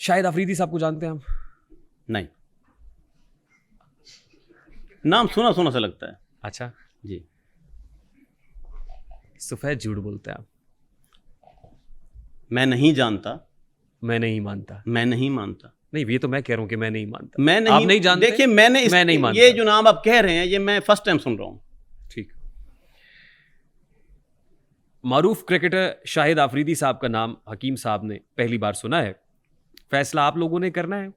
शाहिद अफरीदी साहब को जानते हैं हम? नहीं, नाम सुना सुना सा लगता है। अच्छा जी। सफेद झूठ बोलते हैं आप। मैं नहीं जानता, मैं नहीं मानता। मैं नहीं मानता। नहीं, ये तो मैं कह रहा हूँ कि मैं नहीं मानता। मैं नहीं, आप नहीं जानते। देखिए मैं नहीं मानता। ये जो नाम आप कह रहे हैं ये मैं फर्स्ट टाइम सुन रहा हूँ। ठीक। मारूफ क्रिकेटर शाहिद अफरीदी साहब का नाम हकीम साहब ने पहली बार सुना है। फैसला आप लोगों ने करना है।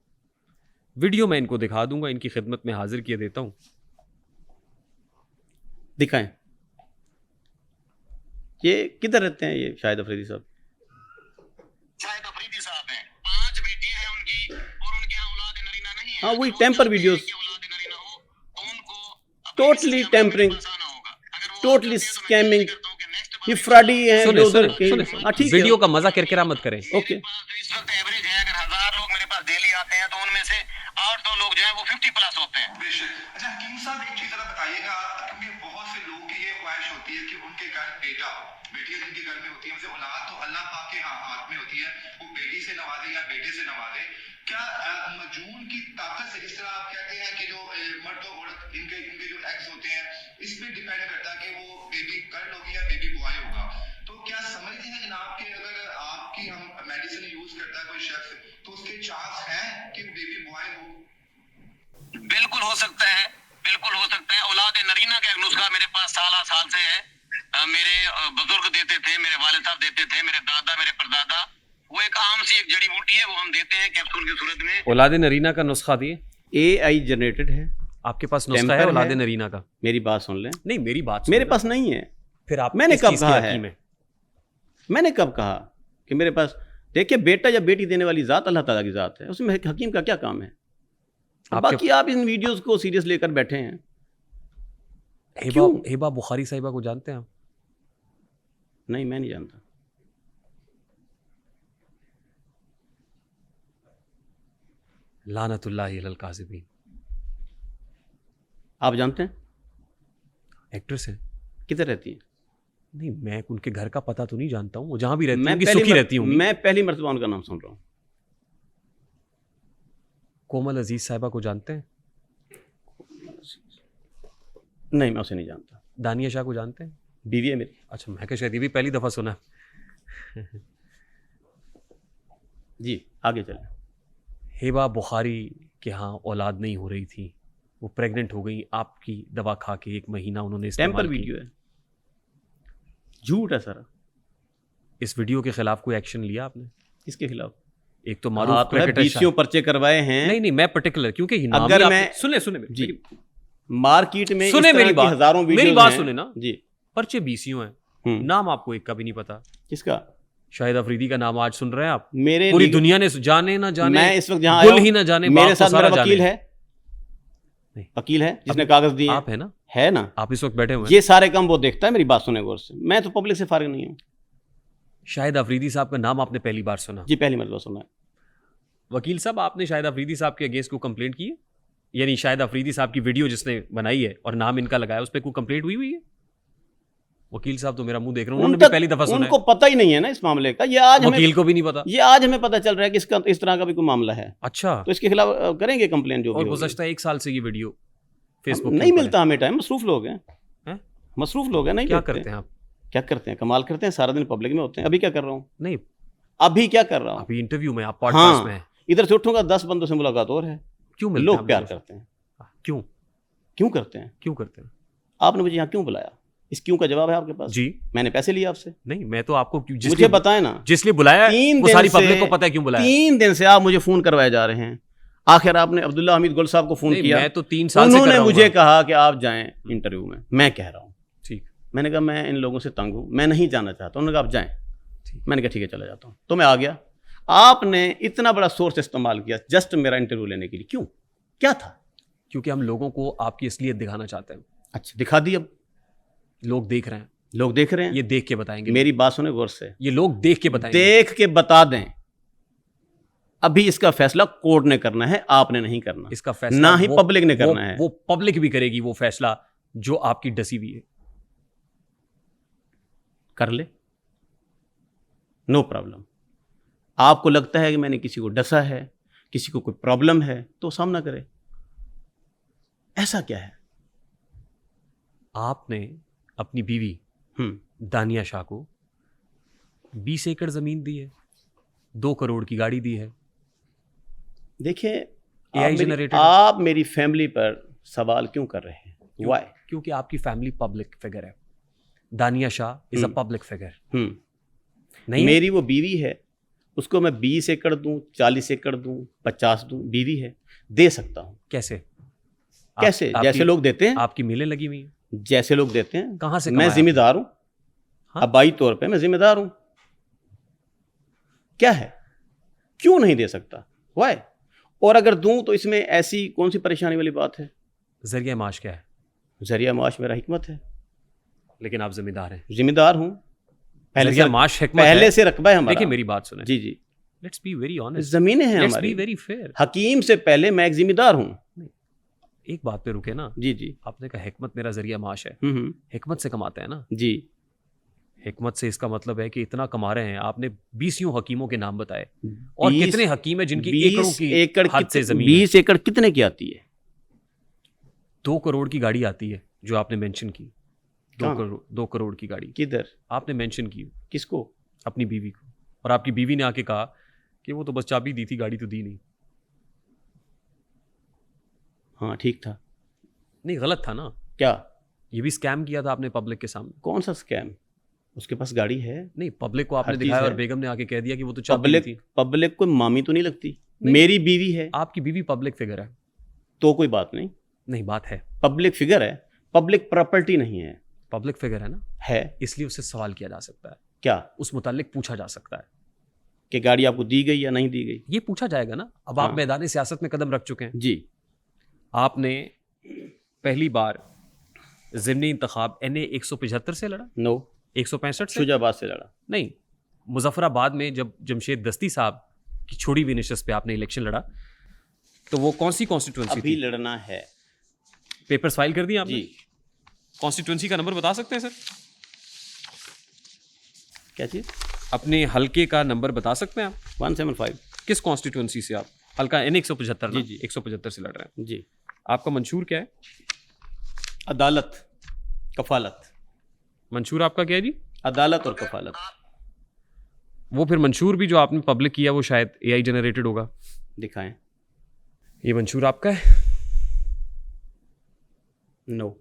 वीडियो मैं इनको दिखा दूंगा, इनकी खिदमत में हाजिर किए देता हूं। दिखाएं। ये किधर रहते हैं ये शाहिद अफरीदी साहब? शाहिद अफरीदी साहब हैं, 5 बेटियां हैं उनकी और उनके यहाँ औलाद नरीना नहीं है। हाँ, वही टेम्पर वीडियोस, औलाद नरीना हो तो उनको टोटली टेम्परिंग, टोटली स्कैमिंग, ये सुने, फ्रॉडी है। सुने, ठीक है, वीडियो का मजा किरकिरा मत करें। ओके। इस वक्त एवरेज है, अगर 1000 लोग मेरे पास डेली आते हैं तो उनमें से 8-9 लोग जो है वो 50 प्लस होते हैं। अच्छा हकीम साहब, एक चीज जरा बताइएगा, क्योंकि बहुत से लोगों की ये ख्वाहिश होती है कि उनके घर बेटा हो, बेटियां जिनके घर में होती है, उनसे औलाद तो अल्लाह पाक के हाथ में होती है, वो बेटी से नवाजे या बेटे से नवाजे। क्या मजून की ताकत से, जिस तरह आप कहते हैं कि जो मर्द और औरत इनके इनके जो एग्स होते हैं, इस पे डिपेंड करता है कि वो बेबी गर्ल होगी या बेबी बॉय होगा। तो क्या समझते हैं जनाब कि अगर आपकी हम मेडिसिन यूज करता है कोई शख्स, तो उसके चांस हैं कि बेबी बॉय हो? बिल्कुल हो सकता है, बिल्कुल हो सकता है। औलाद नरीना का एक नुस्खा मेरे पास साल से है। मेरे बुजुर्ग देते थे, मेरे वालिद साहब देते थे, मेरे दादा, मेरे परदादा। वो एक आम सी एक जड़ी बूटी है, वो हम देते हैं कैप्सूल की सूरत में। औलाद नरीना का नुस्खा दिए। AI जनरेटेड है। आपके पास नुस्खा है औलाद नरीना का? मेरी बात सुन लें। नहीं, मेरी बात मेरे पास नहीं है। फिर आप मैंने किस कब चीज़ कहा के है? हकीम हैं? मैंने कब कहा कि मेरे पास? देखिए, बेटा या बेटी देने वाली ज़ात अल्लाह ताला की ज़ात है, उसमें हकीम का क्या काम है? बाकी आप इन वीडियोस को सीरियस लेकर बैठे हैं। हेबा बुखारी साहिबा को जानते हैं आप? नहीं, मैं नहीं जानता। लानतुल्लाहि अलल काज़िबीन। आप जानते हैं? एक्ट्रेस है। किधर रहती है? नहीं, मैं उनके घर का पता तो नहीं जानता हूँ। वो जहां भी रहती मैं होंगी सुखी रहती होंगी। मैं पहली मर्तबा उनका नाम सुन रहा हूँ। कोमल अजीज साहिबा को जानते हैं? नहीं, मैं उसे नहीं जानता। दानिया शाह को जानते हैं? बीवी है मेरी। अच्छा, मैं शायद ये भी पहली दफा सुना। जी, आगे चलें। हेबा बुखारी के यहाँ औलाद नहीं हो रही थी, वो प्रेग्नेंट हो गई। आपकी दवा खा के 1 महीना उन्होंने इस्तेमाल टेम्पर की। वीडियो है, झूठ है सारा। इस वीडियो के खिलाफ कोई एक्शन लिया आपने? किसके खिलाफ? एक तो मारूफ क्रिकेटर 20 पर्चे करवाए हैं। नहीं, मैं पर्टिकुलर, क्योंकि अगर मैं सुने जी, मार्केट में सुने मेरी बात, हजारों मेरी बात सुने ना जी। पर्चे 20 हैं, नाम आपको एक का भी नहीं पता। किसका? शाहिद अफरीदी का नाम आज सुन रहे हैं आप? मेरे पूरी दुनिया ने जाने ना जाने, मैं इस वक्त जहां गुल ही ना जाने, मेरे साथ मेरा वकील है। नहीं, वकील है जिसने कागज दिए। आप है ना? है ना? आप इस वक्त बैठे हुए हैं। ये सारे काम वो देखता है। मेरी बात सुने गौर से, मैं तो पब्लिक से फारिग नहीं हूँ। शाहिद अफरीदी साहब का नाम आपने पहली बार सुना? जी, पहली मरतबा सुना है। वकील साहब, आपने शाहिद अफरीदी साहब के अगेंस्ट को कंप्लेंट की है? यानी शाहिद अफरीदी साहब की वीडियो जिसने बनाई है और नाम इनका लगाया, उस पर कोई कंप्लेंट हुई है? वकील साहब तो मेरा मुंह देख रहे हैं, उन्होंने भी पहली दफा सुना है। उनको पता ही नहीं है ना इस मामले का। ये आज वकील को भी नहीं पता। ये आज हमें पता चल रहा है कि इसका इस तरह का भी कोई मामला है। अच्छा, तो इसके खिलाफ करेंगे कंप्लेंट जो भी। और गुज़श्ता 1 साल से ये वीडियो फेसबुक नहीं मिलता हमें टाइम। मसरूफ लोग हैं, मसरूफ लोग हैं। नहीं, क्या करते हैं आप? क्या करते हैं? कमाल करते हैं, सारा दिन पब्लिक में होते हैं। अभी क्या कर रहा हूँ? नहीं, अभी क्या कर रहा हूँ? अभी इंटरव्यू में, आप पॉडकास्ट में हैं। इधर से उठूंगा 10 बंदों से मुलाकात और है। क्यों मिलते लोग प्यार करते हैं? क्यों क्यों करते हैं? क्यों करते हैं? आपने मुझे यहाँ क्यों बुलाया? इस क्यों का जवाब है आपके पास? जी, मैंने पैसे लिए आपसे? नहीं, मैं तो आपको मुझे बताएं ना, जिसलिए बुलाया वो सारी पब्लिक को पता है क्यों बुलाया। 3 दिन से आप मुझे फोन करवाए जा रहे हैं। आखिर आपने अब्दुल्ला हमीद गुल साहब को फोन किया। मैं तो 3 साल से उन्होंने मुझे कहा कि आप जाएं इंटरव्यू में। मैं कह रहा हूँ ठीक। मैंने कहा मैं इन लोगों से तंग हूँ, मैं नहीं जाना चाहता। उन्होंने कहा आप जाएं। मैंने कहा ठीक है, चला जाता हूँ। तो मैं आ गया। आपने इतना बड़ा सोर्स इस्तेमाल किया जस्ट मेरा इंटरव्यू लेने के लिए। क्यों? क्या था? क्योंकि हम लोगों को आपकी असलियत दिखाना चाहते हैं। अच्छा, दिखा दी। अब लोग देख रहे हैं। लोग देख रहे हैं। ये देख के बताएंगे। मेरी बात सुने गौर से। ये लोग देख के बताएंगे। देख के बता दें। अभी इसका फैसला कोर्ट ने करना है, आपने नहीं करना। इसका फैसला ना ही पब्लिक ने करना है। वो पब्लिक भी करेगी वो फैसला जो आपकी डसी हुई है। कर ले, नो प्रॉब्लम। आपको लगता है कि मैंने किसी को डसा है, किसी को कोई प्रॉब्लम है, तो सामना करे। ऐसा क्या है? आपने अपनी बीवी दानिया शाह को 20 एकड़ जमीन दी है, 2 करोड़ की गाड़ी दी है। देखिए, AI generated है। आप मेरी फैमिली पर सवाल क्यों कर रहे हैं? Why? क्योंकि आपकी फैमिली पब्लिक फिगर है। दानिया Shah is a public figure. नहीं है? मेरी वो बीवी है, उसको मैं 20 एकड़ दूं, 40 एकड़ दूं, 50 दूं, बीवी है, दे सकता हूं। कैसे? कैसे? जैसे लोग देते हैं, आपकी मिलें लगी हुई हैं। जैसे लोग देते हैं। कहां से मैं कमाया? जिम्मेदार हूं। हाँ? अबाई तौर पे मैं जिम्मेदार हूं। क्या है? क्यों नहीं दे सकता? वाई? और अगर दूं तो इसमें ऐसी कौन सी परेशानी वाली बात है? जरिया माश क्या है? जरिया माश मेरा हिकमत है। लेकिन आप जिम्मेदार हैं। जिम्मेदार हूं। जरिया माश हिकमत पहले है। से रकबा है हमारा। देखिए मेरी बात सुने। जी जी, लेट्स बी वेरी ऑनेस्ट। जमीनें हैं लेट्स हमारी। Be very fair. हकीम से पहले मैं एक जिम्मेदार हूं। एक बात पे रुके ना। जी जी। आपने कहा हिकमत मेरा जरिया माश है। हिकमत से कमाते हैं ना। जी। हिकमत से इसका मतलब है कि इतना कमा रहे हैं। आपने 20 यूं हकीमों के नाम बताए, और 20 कितने हकीम है जिनकी 20 एकड़ों की एकड़ हद से जमीन है। 20 एकड़ कितने की आती है? 2 करोड़ की गाड़ी आती है जो आपने मेंशन की। 2 कहाँ? करोड़ 2 करोड़ की गाड़ी किधर? आपने मेंशन की किसको? अपनी बीवी को, और आपकी बीवी ने आके कहा कि वो तो बस चाबी दी थी, गाड़ी तो दी नहीं। हाँ ठीक था। नहीं, गलत था ना? क्या? ये भी स्कैम किया था आपने पब्लिक के सामने। कौन सा स्कैम? उसके पास गाड़ी है। नहीं, पब्लिक को आपने हर चीज़ दिखाया और है। बेगम ने आके कह दिया कि वो तो चाबी दी थी। पब्लिक को मामी तो नहीं लगती। नहीं। मेरी बीवी है आपकी बीवी पब्लिक फिगर है। तो कोई बात नहीं। नहीं, बात है। पब्लिक फिगर है, पब्लिक प्रॉपर्टी नहीं है। पब्लिक फिगर है ना, है। इसलिए उससे सवाल किया जा सकता है। क्या? उस मुतालिक पूछा जा सकता है कि गाड़ी आपको दी गई या नहीं दी गई? ये पूछा जाएगा ना। अब हाँ। आप मैदान सियासत में कदम रख चुके हैं। जी। आपने पहली बार ज़िमनी इंतखाब NA 175 से लड़ा, नो, 165 से शुजाबाद से लड़ा। नहीं, मुजफ्फराबाद में जब जमशेद दस्ती साहब की छोड़ी हुई नशस्त पे आपने इलेक्शन लड़ा, तो वो कौन सी कॉन्स्टिट्यूंसी अभी थी? लड़ना है। पेपर्स फाइल कर दिए आपने? जी। कॉन्स्टिट्यूंसी का नंबर बता सकते हैं सर? क्या चीज? अपने हलके का नंबर बता सकते हैं आप? 175। किस कॉन्स्टिट्यूंसी से आप? हल्का NA 175 ना? जी, जी। 175 से लड़ रहे हैं। जी। आपका मंशूर क्या है? अदालत, कफालत। मंशूर आपका क्या है जी? अदालत और कफालत। वो फिर मंशूर भी जो आपने पब्लिक किया वो शायद AI जनरेटेड होगा। दिखाएं। ये मंशूर आपका है? नो।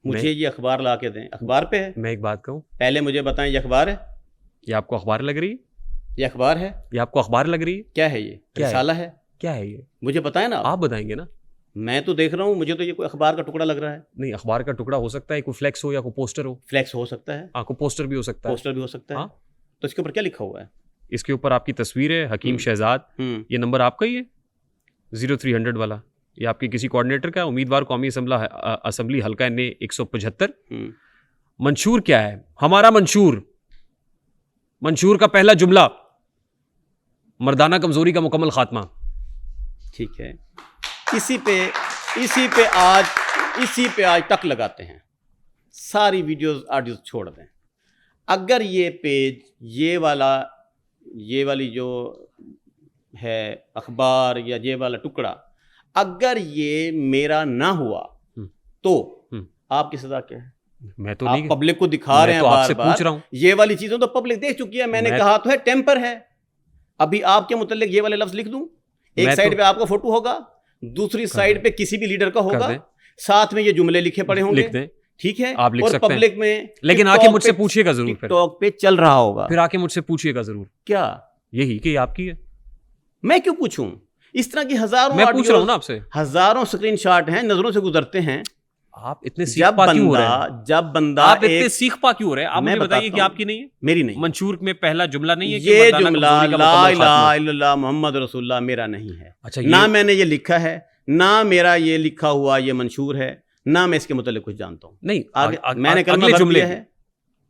मुझे ये अखबार ला के दें। अखबार पे है। मैं एक बात कहूँ, पहले मुझे बताएं, ये अखबार है? ये आपको अखबार लग रही है? ये अखबार है? ये आपको अखबार लग रही है? क्या है ये? क्या है? रिसाला है? क्या है ये? मुझे बताएं ना। आप बताएंगे ना। मैं तो देख रहा हूँ, मुझे तो ये कोई अखबार का टुकड़ा लग रहा है। नहीं, अखबार का टुकड़ा हो सकता है, कोई फ्लेक्स हो या कोई पोस्टर हो। फ्लैक्स हो सकता है, आपको पोस्टर भी हो सकता है। पोस्टर भी हो सकता है। हाँ। तो इसके ऊपर क्या लिखा हुआ है? इसके ऊपर आपकी तस्वीर है, हकीम शहजाद। ये नंबर आपका ही है 0300 वाला? ये आपके किसी कोऑर्डिनेटर का है? उम्मीदवार कौमी असम्बली हल्का NA 175। मंशूर क्या है? हमारा मंशूर का पहला जुमला, मर्दाना कमजोरी का मुकम्मल खात्मा। ठीक है। इसी पे आज टक लगाते हैं। सारी वीडियोस ऑडियोस छोड़ दें। अगर ये पेज, ये वाली जो है अखबार या ये वाला टुकड़ा, अगर ये मेरा ना हुआ तो आपकी सजा क्या है? मैं तो आप नहीं, पब्लिक को दिखा रहे हैं तो बार आपसे बार। पूछ रहा हूं। ये वाली चीजों तो पब्लिक देख चुकी है। मैंने कहा तो है टेम्पर है। अभी आपके मुतालिक ये वाले लफ्ज लिख दूं? एक साइड पे आपका फोटो होगा, दूसरी साइड पे किसी भी लीडर का होगा, साथ में ये जुमले लिखे पड़े होंगे। लिख दें। ठीक है, आप लिख और सकते पब्लिक हैं। में लेकिन आके मुझसे पूछिएगा जरूर। फिर टिकटॉक पे चल रहा होगा। फिर आके मुझसे पूछिएगा जरूर। क्या? यही कि ये आपकी है? मैं क्यों पूछूं? इस तरह की हजारों, मैं पूछ रहा हूं ना आपसे। हजारों स्क्रीनशॉट हैं, नजरों से गुजरते हैं। आप इतने सीख पा क्यों हो रहे हैं? जब बंदा आप इतने सीख पा क्यों हो रहे हैं? आप मैं मुझे बताइए कि बताता हूं। आपकी नहीं है? मेरी नहीं। मंशूर में पहला जुमला नहीं है कि ये मर्दाना जुमला कमजोरी का ला मुकम्मल इलाहा खात्मा? इल्लल्लाह मुहम्मद रसूलुल्लाह मेरा नहीं है। अच्छा, ना मैंने ये लिखा है, ना मेरा ये लिखा हुआ ये मंशूर है, ना मैं इसके मुतालिक कुछ जानता हूँ। नहीं, मैंने कलमा भर दिया है।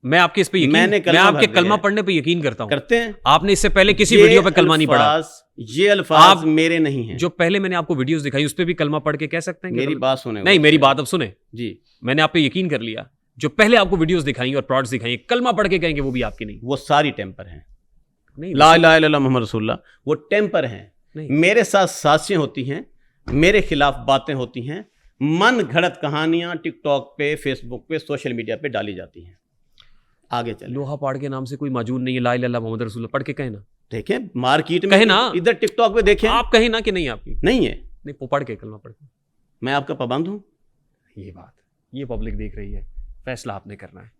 मैं आपके इस पे यकीन, मैं आपके कलमा पढ़ने पे यकीन करता हूं। करते हैं। आपने इससे पहले किसी वीडियो पे कलमा नहीं पढ़ा। ये अल्फाज मेरे नहीं हैं। जो पहले मैंने आपको वीडियोस दिखाई उस पे भी कलमा पढ़ के कह सकते हैं? मेरी बात सुने। नहीं, मेरी बात अब सुने जी। मैंने आप पे यकीन कर लिया जो पहले आपको वीडियोस दिखाई और प्रोड्स दिखाई, कलमा पढ़ के कहेंगे वो भी आपकी नहीं। वो सारी टेम्पर हैं। नहीं ला इलाहा इल्लल्लाह मोहम्मद रसूलुल्लाह वो टेम्पर हैं। नहीं। मेरे साथ साजिशें होती हैं, मेरे खिलाफ बातें होती हैं, मन घड़त कहानियां टिकटॉक पे, फेसबुक पे, सोशल मीडिया पे डाली जाती हैं। आगे चलो। लोहा पाड़ के नाम से कोई मौजूद नहीं है, ला इलाहा इल्लल्लाह मोहम्मद रसूलुल्लाह पढ़ के कहे ना, देखें मार्केट में, कहे ना। इधर टिकटॉक पे देखें, आप कहे ना कि नहीं आपकी नहीं है। नहीं, वो पढ़ के कलमा पढ़ के। मैं आपका पाबंद हूं? ये बात, ये पब्लिक देख रही है, फैसला आपने करना है।